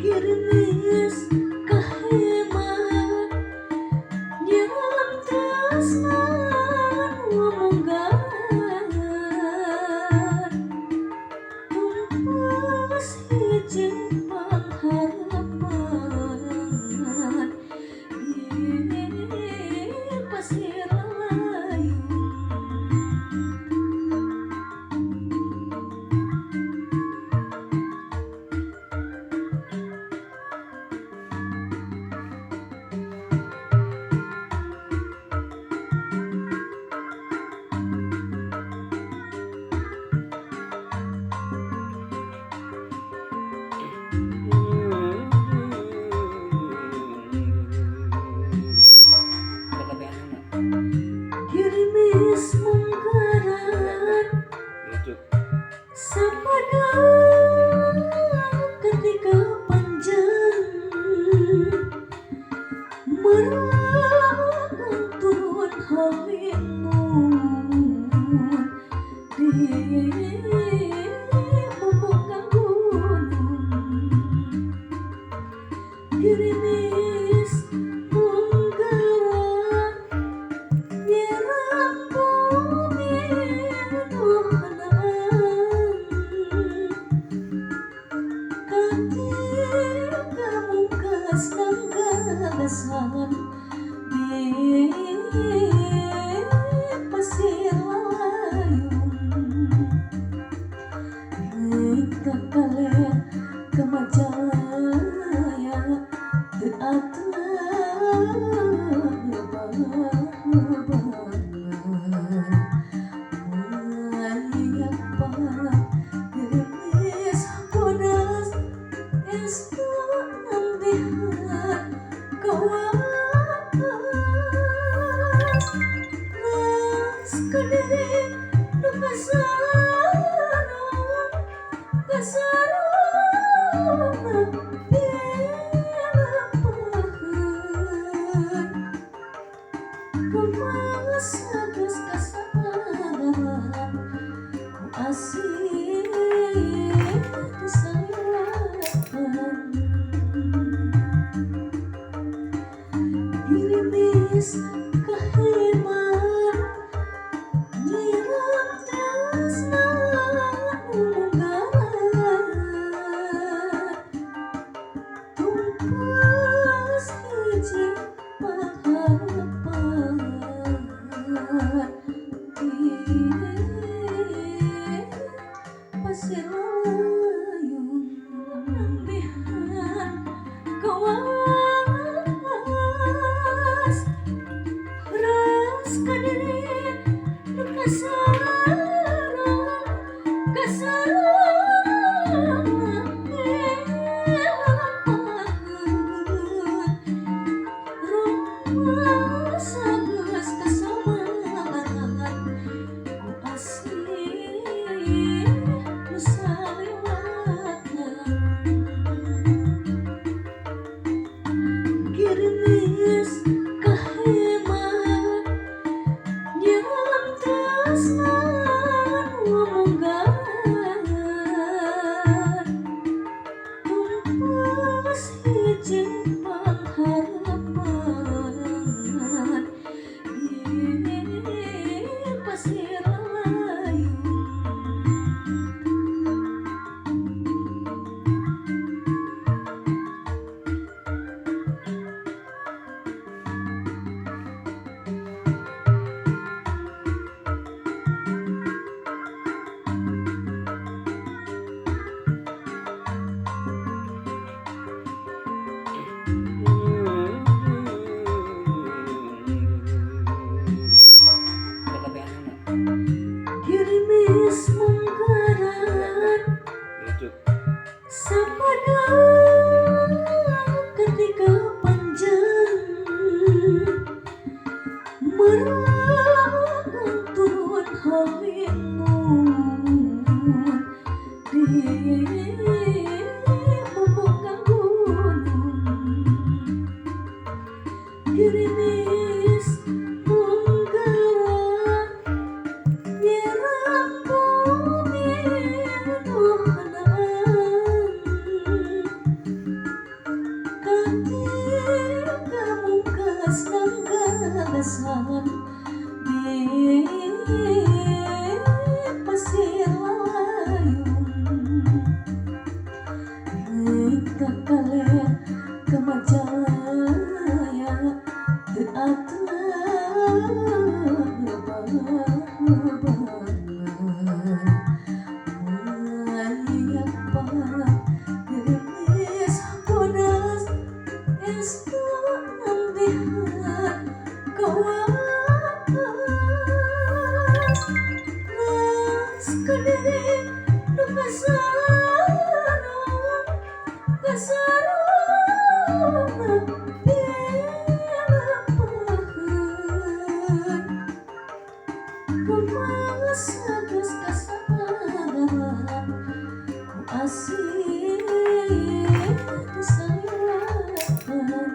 Girimis kahemat nyelam tresnan munggaran tumpes hiji pengharapan di pasir layu. Girimis munggaran sapada ketika panjang meragang turun halimu di pembukaan gunung. Girimis munggaran nyerang bumi nuhanaan ketika mungkas dan gagasan di pasir layung. Rika kalian kemajalaya Girimis bodas estu nambihan kawas ras kadiri nu kasarona kumas agus kasabaran ku asih kesayatan. Girimis kahemat nyiram tresnan munggaran tumpes hiji pengharapan di pasir layung. Nambihan kawas ras kadiri nu kasaran rumas agus kasabaran ku asih nu saliwatan. Girimis kahemat nyelam tresnan munggaran tumpes hiji pengharapan di pasir layung. Girimis munggaran sapada ketika panjang meragang turun halimu di pembukaan gunung. Girimis munggaran nyerang bumi nuhanaan kalian kemajaya Girimis bodas estu nantihan kawas nas kadiri nu kasarong dilapahan kumasa geus kasadaran ku asih disayangkan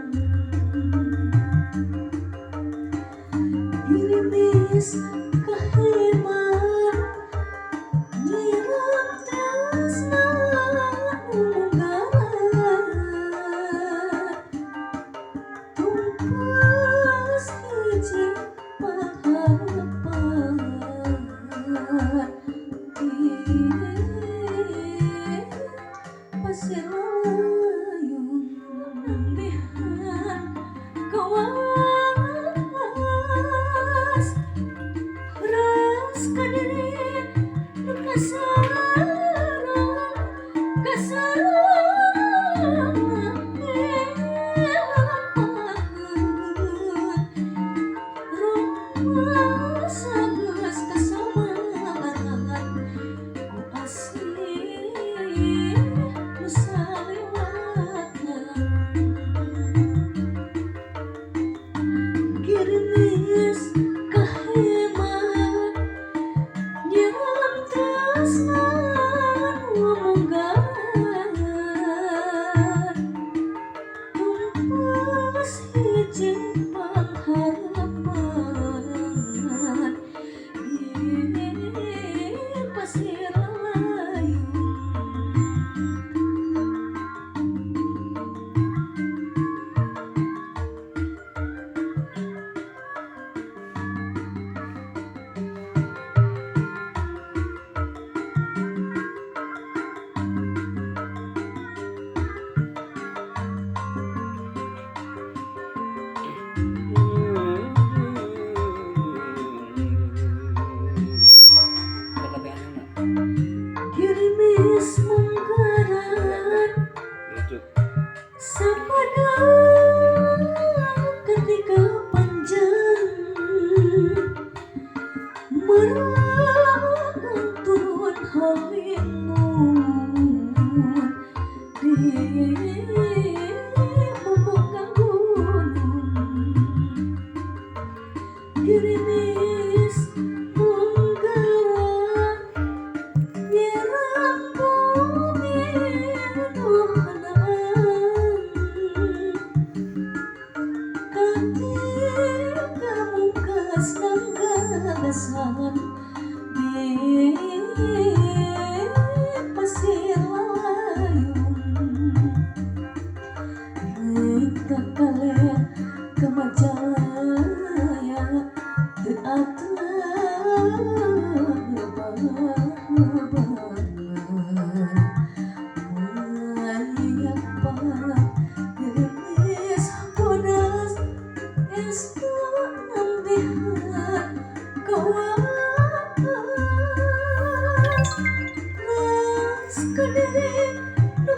Girimis kaheman nyiram tresna munggaran tumpas hiji pangharepan di pasir layung nantihan kawas ras kadiri nu kasarong rumasa geus kasamaran ku asih nu salewatna Girimis kaheman nyiram tresna munggaran tumpas hiji pangharepan di pasir layung Girimis munggaran sapada ketika panjang meragang turun halimun di pembukaan gunung Girimis munggaran nyiram bumi nu hanaan ketika mungkas gagasan di pasir layung rika kalian kemajaya Girimis bodas estu nantihan kawas nas kadiri nu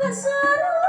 kasarong